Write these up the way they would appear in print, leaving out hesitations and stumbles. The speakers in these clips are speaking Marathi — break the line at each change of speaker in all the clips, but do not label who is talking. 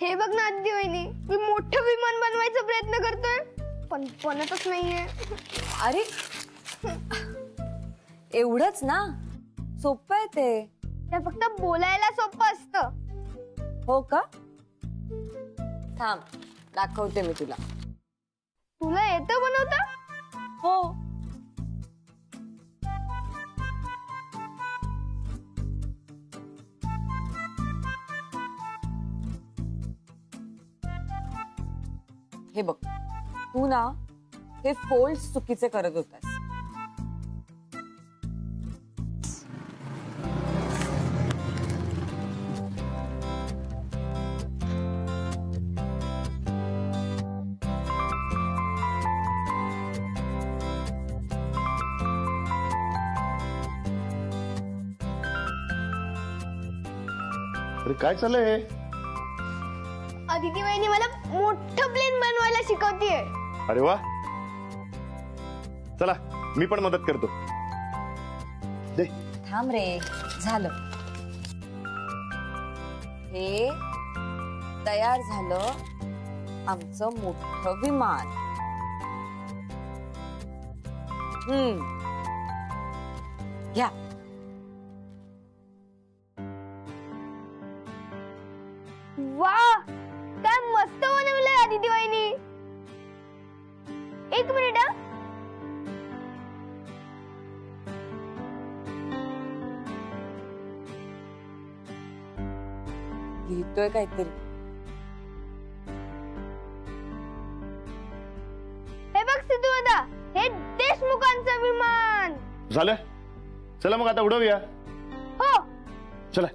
हे बघ ना आदिती वहिनी, मी मोठं विमान बनवायचा प्रयत्न करतोय पण बनतच नाहीये.
अरे एवढंच ना, सोपं आहे ते.
फक्त बोलायला सोपं असतं.
हो का? थांब दाखवते मी तुला.
तुला येतं बनवता?
हो. हे बघ, तू ना हे फोल्ड चुकीचे करत होतास.
अरे काय चाललंय?
आदिती वहिनी मला मोठं प्लेन बनवायला शिकवतीये.
अरे वा, चला मी पण मदत करतो. दे.
थांब रे, झालं. हे तयार झालं आमचं मोठं विमान. घ्या.
वा, काय मस्त बनवलंय आदिती वहिनी. एक मिनिट.
लिहितोय काहीतरी.
हे बघ सिद्धूदा, हे देशमुखांचं विमान
झालं. चला मग आता उडवूया.
हो.
चला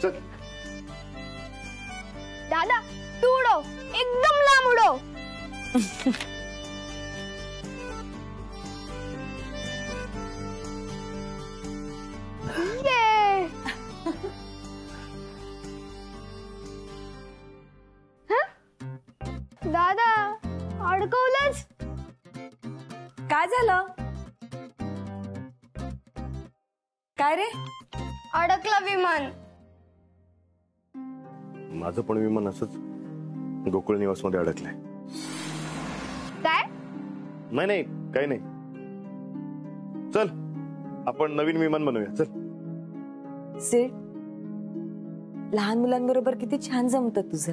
चल.
दादा तू उडव, एकदम लांब उडव. ये. दादा अडकवलंच.
काय झालं? काय रे?
अडकलं विमान.
माझं पण विमान असंच गोकुळ निवास मध्ये अडकलंय.
काय?
नाही काही नाही. चल आपण नवीन विमान बनवूया. चल.
सेठ, लहान मुलांबरोबर किती छान जमतं तुझं.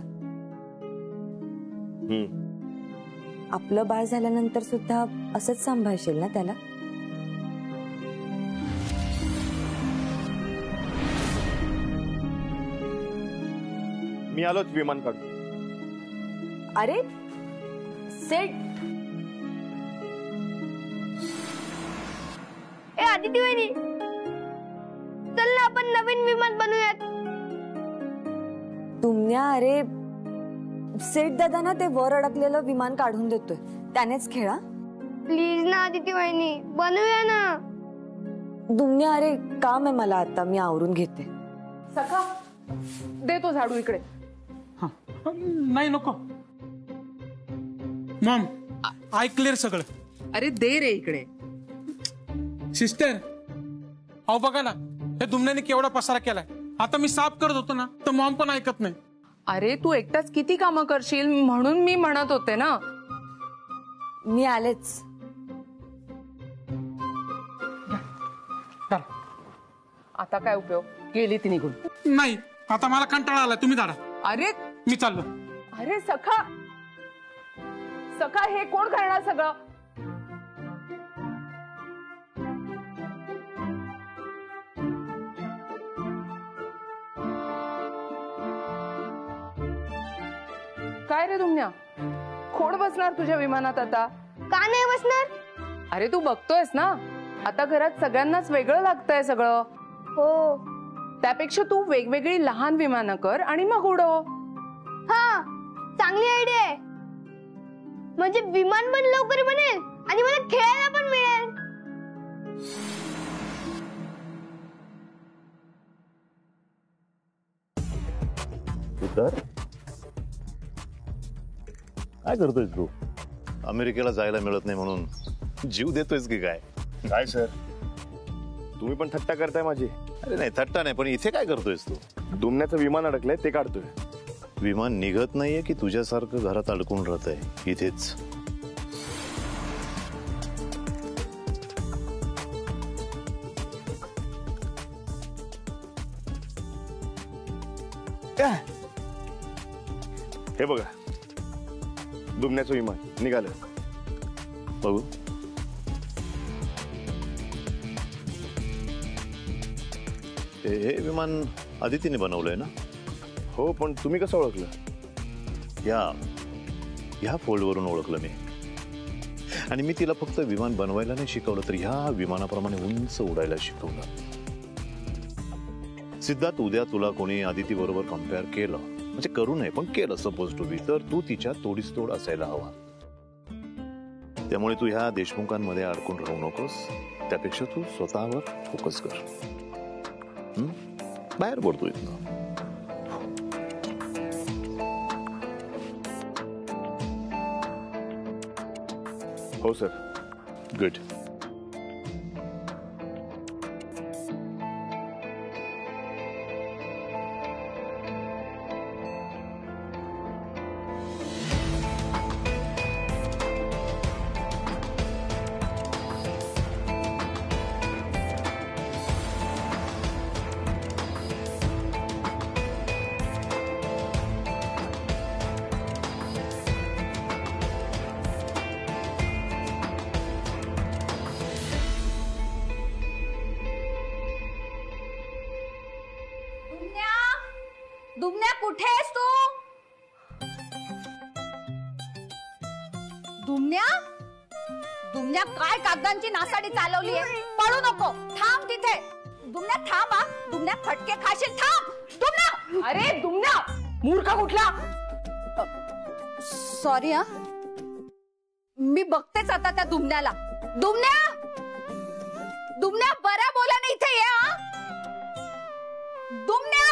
आपलं बाळ झाल्यानंतर सुद्धा असंच सांभाळशील ना त्याला?
मी आलोच विमान काढून.
अरे सेठ.
ए आदिती वहिनी, चल ना आपण नवीन विमान बनवूयात.
तुमच्या अरे सेठ दादा ना ते वर अडकलेलं विमान काढून देतोय, त्यानेच खेळा.
प्लीज ना आदिती वहिनी, बनवूया ना.
दुनिया अरे काम आहे मला आता, मी आवरून घेते.
सखा दे तो झाडू इकडे.
नाही नको. मॉम आय क्लिअर सगळं.
अरे दे रे इकडे.
सिस्टर अहो बघा ना, हे दुमण्याने केवढा पसारा केलाय. आता मी साफ करत होतो ना तर मॉम पण ऐकत नाही.
अरे तू एकटाच किती कामं करशील म्हणून मी म्हणत होते ना.
मी आलेच.
आता काय उपयोग, गेली ती निघून.
नाही आता मला कंटाळा आला, तुम्ही दाडा.
अरे
मी चाललो.
अरे सखा, सखा हे कोण करणार सगळं? काय रे दुमण्या, कोण बसणार तुझ्या विमानात आता?
का नाही बसणार?
अरे तू बघतोयस ना, आता घरात सगळ्यांनाच वेगळं लागतंय सगळं.
हो.
त्यापेक्षा तू वेगवेगळी लहान विमानं कर आणि मग उडव.
हा, चांगली आयडिया आहे. म्हणजे विमान पण लवकर बनेल आणि मला खेळायला पण मिळेल.
तर काय करतोयस तू?
अमेरिकेला जायला मिळत नाही म्हणून जीव देतोयस की काय?
काय सर, तुम्ही पण थट्टा करताय माझी.
अरे नाही थट्टा नाही, पण इथे काय करतोयस तू?
दुमण्याचं विमान अडकलंय ते काढतोय.
विमान निघत नाहीये की तुझ्यासारखं घरात अडकून राहत आहे इथेच?
हे बघा, दुमण्याचं विमान निघालं.
बघू. हे विमान आदितीने बनवलंय ना?
हो, पण तुम्ही कसं ओळखलं?
ह्या फोल्डवरून ओळखलं मी. आणि मी तिला फक्त विमान बनवायला नाही शिकवलं, तर ह्या विमानाप्रमाणे उंच उडायला शिकवलं. सिद्धार्थ, उद्या तुला कोणी आदिती बरोबर कम्पेअर केलं, म्हणजे करू नये पण केलं सपोज टू बी, तर तू तिच्या तोडीस तोड असायला हवा. त्यामुळे तू ह्या देशमुखांमध्ये अडकून राहू नकोस. त्यापेक्षा तू स्वतःवर फोकस कर. बाहेर पडतो इथनं.
हो सर.
गुड.
दुमण्या, कुठे आहेस तू? दुमण्या, दुमण्या, काय कागदांची नासाडी चालवली आहे? पळू नको, थांब तिथे. दुमण्या थांब. दुमण्या, फटके खाशील, थांब. दुमण्या.
अरे दुमण्या, मूर्ख कुठला?
सॉरी हा, मी बघतेच आता त्या दुमण्याला. दुमण्या, दुमण्या, बऱ्या बोलाने इथे ये. हा दुमण्या.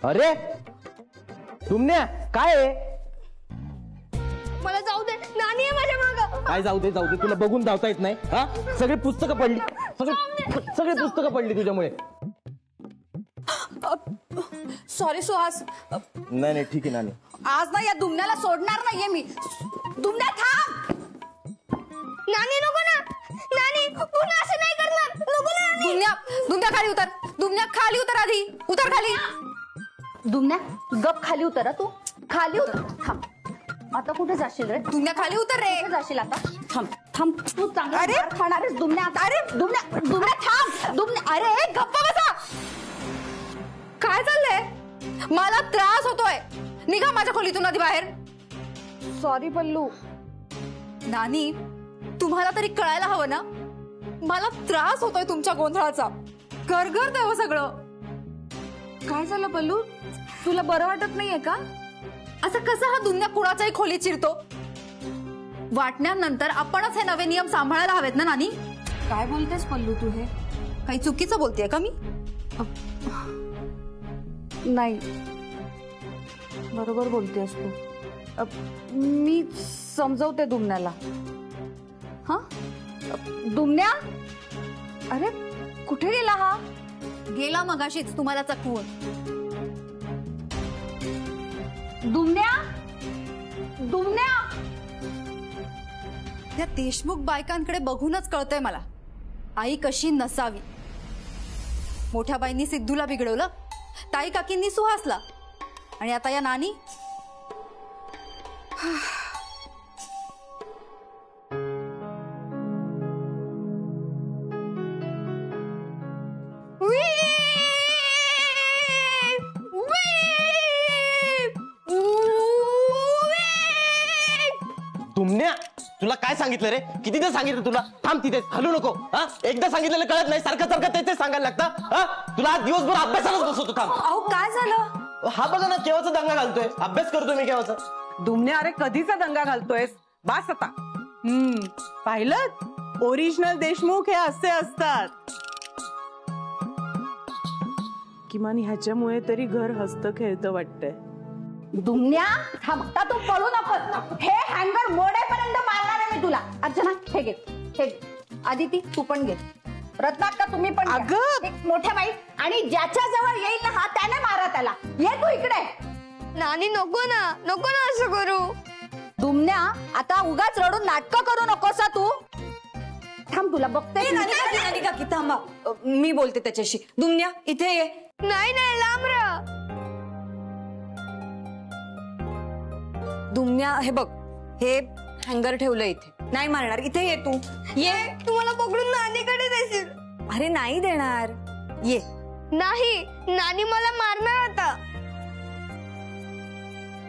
अरे दुमण्या, काय आहे?
मला जाऊ दे, नानी आहे माझ्या मागं.
काय जाऊ दे तुला बघून धावता येत नाही? हा, सगळी पुस्तकं पडली, सगळी पुस्तकं पडली तुझ्यामुळे.
सॉरी सुहास.
नाही ठीक आहे नानी.
आज ना या दुमण्याला सोडणार नाहीये मी. दुमण्या थांब.
नानी नको ना. नानी, पुन्हा असं नाही करणार. नको ना नानी.
दुमण्या, दुमण्या खाली उतर. दुमण्या खाली उतर आधी. उतर खाली. दुमण्या गप खाली उतर. तू खाली उतर. थांब.
आता कुठे जाशील रे?
दुमण्या खाली उतर रे.
कुठे जाशील आता?
थांब थांब. तू चांगला मार खाणार आहेस दुमण्या आता. अरे दुमण्या, दुमण्या थांब. दुमण्या, अरे गप्प बसा. काय चाललंय? मला त्रास होतोय. निघा माझ्या खोलीतून आधी बाहेर.
सॉरी पल्लू.
नानी, तुम्हाला तरी कळायला हवं ना, मला त्रास होतोय तुमच्या गोंधळाचा. गरगरतंय हो सगळं.
काय झालं पल्लू? तुला बरं वाटत नाहीये का?
असं कसं हा दुनिया कुणाच्याही खोलीत चिरतो? वाटण्यानंतर आपणच हे नवे नियम सांभाळायला हवेत ना नानी?
काय बोलतेस पल्लू तू? हे
काही चुकीचं बोलतेय का मी?
नाही, बरोबर बोलतेस तू. मी समजवते दुमण्याला.
हा,
दुमण्या, अरे कुठे गेला हा?
गेला मगाशीच तुम्हाला चकवून.
दुमण्या, दुमण्या.
त्या देशमुख बायकांकडे बघूनच कळतंय मला आई कशी नसावी. मोठ्या बाईंनी सिद्धूला बिघडवलं, ताई काकींनी सुहासला, आणि आता या नानी.
दुमण्या, तुला काय सांगितलं रे? कितीदा सांगितलं तुला? थांब तिथेच, हलू नको. हा, एकदा सांगितलेलं कळत नाही, सारखं तेच सांगायला लागतं. हा, तुला आज दिवसभर अभ्यासालाच बसवतो. थांब.
अहो काय झालं?
हा बघा ना, केव्हाचा दंगा घालतोय. अभ्यास करतोय मी केव्हाचा.
दुमण्या, अरे कधीचा दंगा घालतोयस? बास आता. पाहिलं, ओरिजिनल देशमुख हे असे असतात. किमान ह्याच्यामुळे तरी घर हसतं खेळतं वाटतंय.
दुमण्या थांब. आता तू पळू नको. हे हे घे, हे घे. आदिती तू पण घे. रत्नाक्का तुम्ही पण घ्या.
अगं!
एक मोठ्या बाई आणि ज्याच्या जवळ येईल ना हा त्याने मारा त्याला. ये तू इकडे.
नानी नको ना असं करू.
दुमण्या आता उगाच रडून नाटकं करू नकोस तू. थांब तुला बघते.
नानी काकी थांबा, मी बोलते त्याच्याशी. दुमण्या इथे ये.
नाही लांब राहा.
दुमण्या हे बघ, हे हँगर ठेवलं इथे. नाही मारणार, इथे ये तू. ये.
तुम्हाला पकडून नानीकडे देशील.
अरे नाही देणार, ये.
नाही, नानी मला मारणार आता.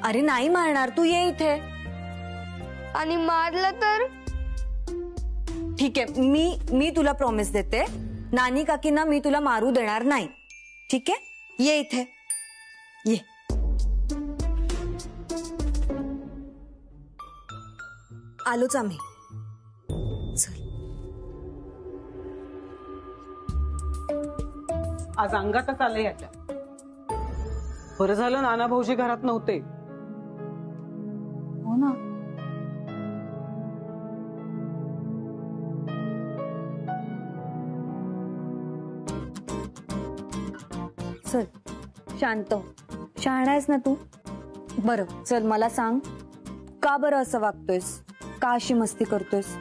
अरे नाही मारणार, तू ये इथे.
आणि मारलं तर?
ठीक आहे, मी तुला प्रॉमिस देते, नानी काकींना मी तुला मारू देणार नाही. ठीक आहे, ये इथे, ये. आलोच आम्ही. चल.
आज अंगातच आलंय याच्या. बरं झालं नाना भाऊजी घरात नव्हते.
हो ना.
चल शांत, शहाणा आहेस ना तू. बरं चल मला सांग, का बरं असं वागतोयस, का अशी मस्ती करतोयस,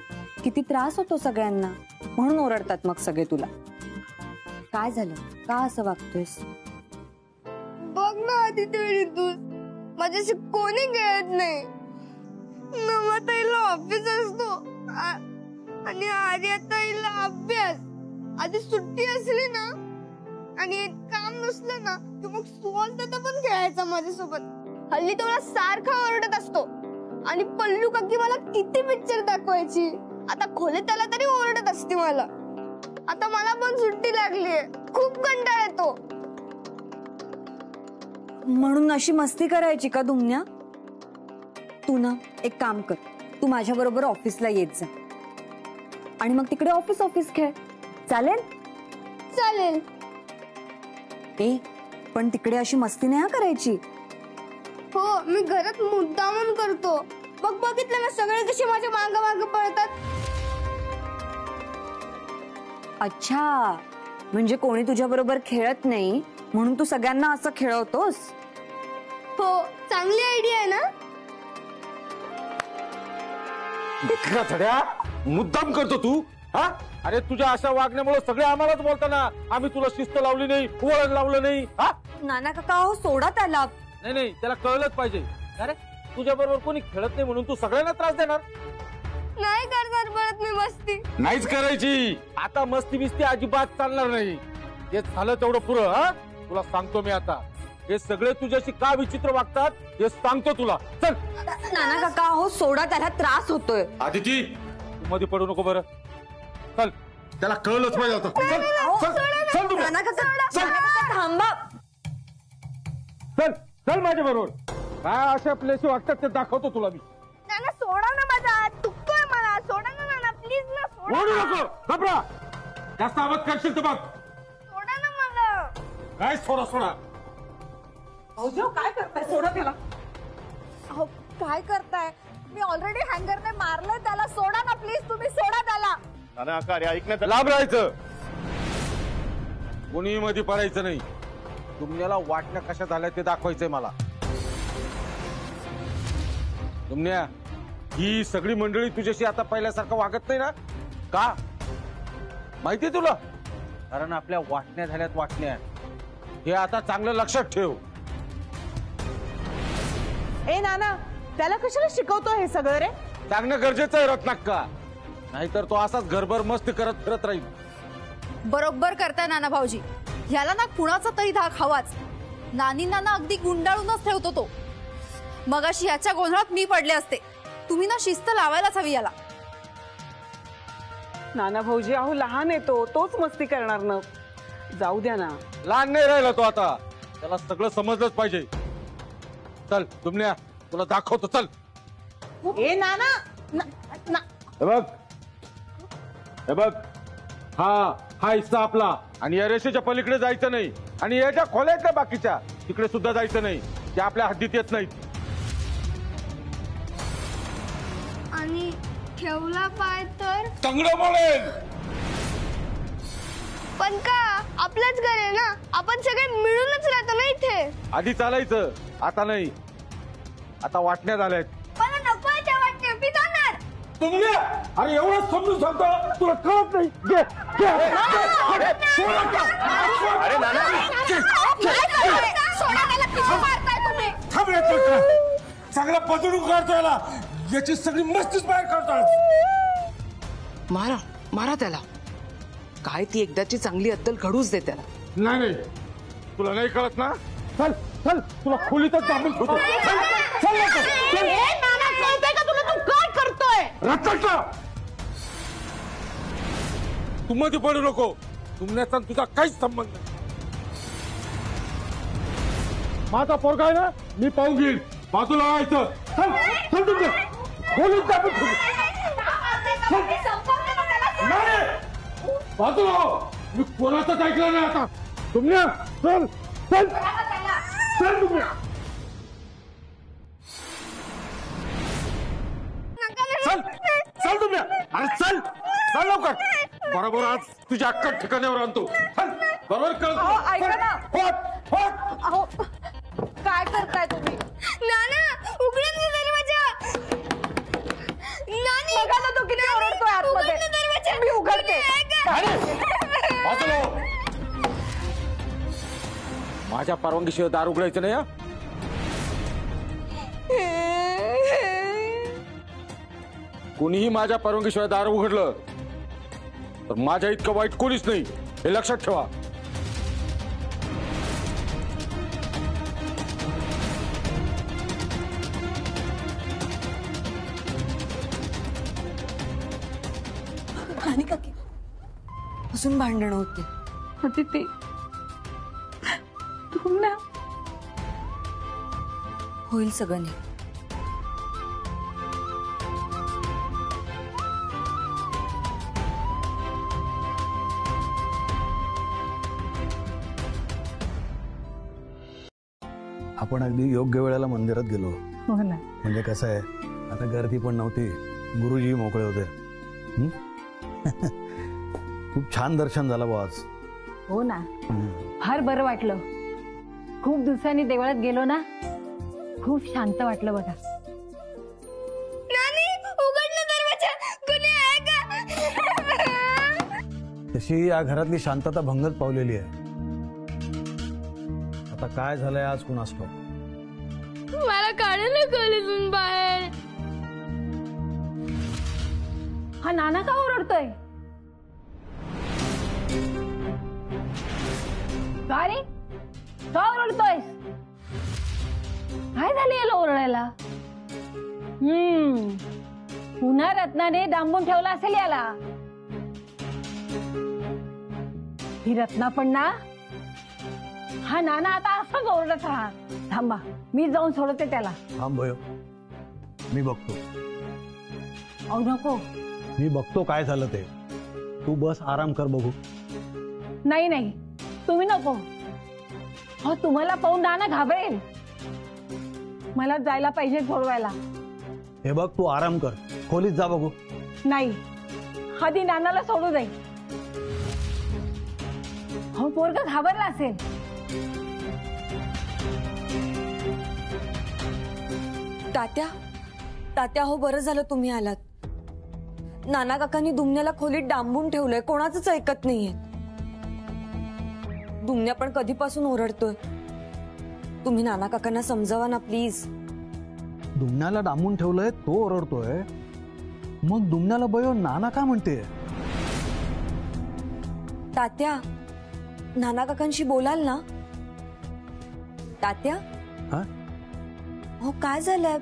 किती त्रास होतो सगळ्यांना, म्हणून ओरडतात मग सगळे तुला. काय झालं, का असं वागतोयस?
बघ ना आदिती, तू माझ्याशी कोणी खेळत नाही. नवताईला ऑफिस असतो आणि आर्याताईला अभ्यास. आधी सुट्टी असली ना आणि काम नसलं ना की मग सुहास दादा पण खेळायचा माझ्यासोबत. हल्ली तो मला सारखा ओरडत असतो. आणि पल्लू काकी मला किती पिक्चर दाखवायची. आता खोलीत त्याला तरी ओरडत असते मला. आता मला पण सुट्टी लागलीये, खूप कंटाळा येतो.
म्हणून अशी मस्ती करायची का दुमण्या? तू ना एक काम कर, तू माझ्या बरोबर ऑफिसला येत जा आणि मग तिकडे ऑफिस खेळ. चालेल?
चालेल.
ए पण तिकडे अशी मस्ती नाही करायची.
हो, मी घरात मुद्दामून करतो. बघितलं ना सगळे कसे माझ्या मागे पळतात.
अच्छा, म्हणजे कोणी तुझ्या बरोबर खेळत नाही म्हणून तू सगळ्यांना असं खेळवतोस?
हो, चांगली आयडिया आहे ना.
थड्या मुद्दाम करतो तू. हा, अरे तुझ्या अशा वागण्यामुळे सगळे आम्हालाच बोलताना आम्ही तुला शिस्त लावली नाही, वळण लावलं नाही. हा
नाना काका हो, सोडा त्याला.
नाही त्याला कळलंच पाहिजे. अरे तुझ्या बरोबर कोणी खेळत नाही म्हणून तू सगळ्यांना त्रास देणार?
नाही करणार परत मी मस्ती.
नाहीच करायची. आता मस्ती बिस्ती अजिबात चालणार नाही. हे झालं तेवढं पुरं. हा, तुला सांगतो मी आता, हे सगळे तुझ्याशी का विचित्र वागतात हे सांगतो तुला. चल.
नाना काका हो, सोडा त्याला, त्रास होतोय.
आदिती तू मध्ये पडू नको बरं. चल, त्याला कळलंच पाहिजे होतं. चल तू.
नाना काका थांबा.
चल माझ्या बरोबर. काय अशा प्लेस वागतात ते दाखवतो तुला मी.
नाना सोडा ना, माझा दुखतोय मला. सोडा ना नाना, प्लीज ना, सोडा.
ओढू नको, घबरा. जास्त आवाज करशील तर बघ.
सोडा ना मला.
काय सोडा.
भाऊजी काय करताय? सोडा त्याला.
अहो काय करताय? मी ऑलरेडी हँगरने मारलंय त्याला. सोडा ना प्लीज, तुम्ही सोडा त्याला.
नाना अक्का, अरे ऐक ना.
लांब राहायचं, कोणी मध्ये पडायचं नाही. दुमण्याला वाटण्या कशा झाल्या ते दाखवायचंय मला. दुमण्या, ही सगळी मंडळी तुझ्याशी आता पहिल्यासारखं वागत नाही ना? का माहितीये तुला? कारण आपल्या वाटण्या झाल्यात, वाटण्या. हे आता चांगलं लक्षात ठेव.
ए नाना, त्याला कशाला शिकवतो हे सगळं रे?
सांगणं गरजेचं आहे रत्नाक्का, नाहीतर तो असाच घरभर मस्ती करत फिरत राहील.
बरोबर करताय नाना भाऊजी. ह्याला ना कुणाचा तरी धाक हवाच. नानींना ना अगदी गुंडाळूनच ठेवतो तो. मगाशी याच्या गोंधळात मी पडले असते. तुम्ही ना शिस्त लावायलाच हवी याला.
नाना भाऊजी अहो लहान येतो, तोच मस्ती करणार ना. जाऊ द्या ना.
लहान नाही राहिला तो आता, त्याला सगळं समजलंच पाहिजे. चल दुमण्या, तुला दाखवतो. चल.
ए नाना.
हे बघ, हा हिस्सा आपला. आणि या रेषेच्या पलीकडे जायचं नाही. आणि याच्या खोल्या आहेत ना बाकीच्या, तिकडे सुद्धा जायचं नाही. ते आपल्या हद्दीत येत नाहीत.
आणि ठेवला पाय तर
चांगलं बोलेल.
पण का आपलंच घर आहे ना, आपण सगळे मिळूनच राहतो ना इथे.
आधी चालायचं, आता नाही. आता वाटण्यात आल्यात.
मला नको आहे त्या वाटण्या, मी जाणार.
तुम्ही अरे एवढंच समजून सांगतो, तुला कळत नाही. घे, घे.
अरे नाना
थांब रे, तुला सगळं बदलून काढतो याला. याची सगळी मस्तीच बाहेर काढतात.
मारा मारा त्याला. काय ती एकदाची चांगली अद्दल घडूच दे त्याला.
नाही नाही, तुला नाही कळत ना. चल चल, तुला खोलीतच दाबून ठेवतो. चल चल लवकर, चल.
का तुला? तू काय करतोय?
रत्नाकर, तू मध्ये पडू नको. तुमण्याचा तुझा काहीच संबंध नाही. माझा पोरगा आहे ना, मी पाहून घेईल. बाजूला व्हायचं. चल चल, तुमच्या खोलीत दाबून ठेवतो. नाही, बाजूला हो. मी कोणाचंच ऐकलं नाही आता. तुमल्या चल चल चल, तुमल्या चल चल, तुमल्या अरे चल चल लवकर. बरोबर आज तुझ्या अक्कल ठिकाण्यावर आणतो. चल बरोबर कर.
ऐका ना.
होत होत.
अहो, काय करताय तुम्ही?
नाना उघडून दे दरवाजा. नानी
बघा ना, तो किती ओरडतोय आतमध्ये.
उघड ना दरवाजा.
मी उघडते.
बाजूला हो. माझ्या परवानगीशिवाय दार उघडायचं नाही. कोणीही माझ्या परवानगीशिवाय दार उघडलं तर माझ्या इतकं वाईट कोणीच नाही, हे लक्षात ठेवा.
आणि काकी अजून भांडणं होते.
अदिती, तुमना
होईल सगळं नीट.
आपण अगदी योग्य वेळेला मंदिरात गेलो.
हो ना.
म्हणजे कसं आहे, आता गर्दी पण नव्हती, गुरुजी मोकळे होते. खूप छान दर्शन झालं बुवा आज.
हो ना, फार बरं वाटलं. खूप दिवसांनी देवळात गेलो ना, खूप शांत वाटलं बघा.
नानी उघड ना दरवाजा. कोणी आहे का?
तशी या घरातली शांतता भंगच पावलेली आहे. आता काय झालंय आज कुणास ठाऊक.
मला काढ ना खोलीतून बाहेर.
हा नाना का ओरडतोय? का रे, का ओरडतोयस? काय झालं याला ओरडायला? पुन्हा रत्नाने डांबून ठेवला असेल याला. ही रत्ना पण ना, हा नाना आता असंच ओरडत राहा. थांबा, मी जाऊन सोडते त्याला.
थांब भयो, मी बघतो.
अहो नको.
मी बघतो काय झालं ते. तू बस आराम कर, बघू.
नाही नाही, तुम्ही नको. हो, तुम्हाला पाहून नाना घाबरेल. मला जायला पाहिजे सोडवायला.
हे बघ, तू आराम कर, खोलीत जा, बघू.
नाही, आधी नानाला सोडू जाईल. हो, पोरगा घाबरला असेल.
तात्या, तात्या हो, बरं झालं तुम्ही आलात. नाना काकांनी दुमण्याला खोलीत डांबून ठेवलंय, कोणाचंच ऐकत नाहीये. दुमण्या पण कधीपासून ओरडतोय. तुम्ही नाना काकांना समजावा ना प्लीज.
दुमण्याला डांबून ठेवलंय, तो ओरडतोय, मग दुमण्याला बयो नाना का म्हणते?
तात्या, नाना काकांशी बोलाल ना? तात्या,
हा?
हो काय झालंय?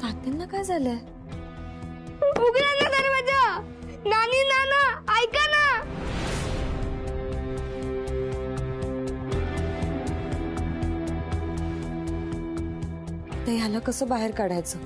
तात्यांना काय झालंय?
उघडा ना दरवाजा. नानी, नाना ऐका ना.
ते ह्याला कसं बाहेर काढायचं?